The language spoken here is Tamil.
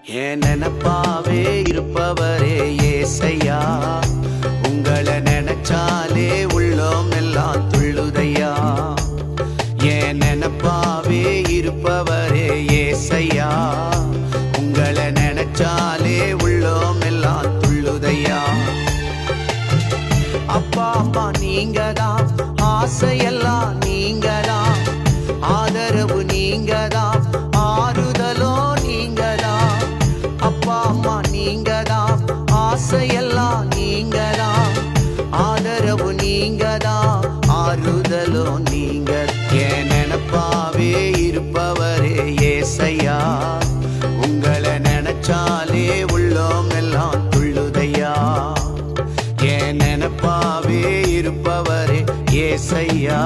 என் நினப்பாவே இருப்பவரே ஏசையா, உங்களை நினைச்சாலே உள்ளோம் எல்லாம் துள்ளுதையா. என் நினப்பாவே இருப்பவரே ஏசையா, உங்களை நினைச்சாலே உள்ளோம் எல்லாம் துள்ளுதையா. அப்பா அம்மா நீங்கதான், ஆசையெல்லாம் நீங்கதான், ஆதரவு நீங்கதான், ஆறுதலோ நீங்கதான். அப்பா அம்மா நீங்கதான், ஆசையெல்லாம் நீங்கதான், ஆதரவு நீங்கதான், ஆறுதலோ நீங்க. என் நினப்பாவே இருப்பவரே ஏசையா, உங்களை நினைச்சாலே உள்ளோம் எல்லாம் துள்ளுதையா. என் நினப்பாவே இருப்பவரே ஏசையா.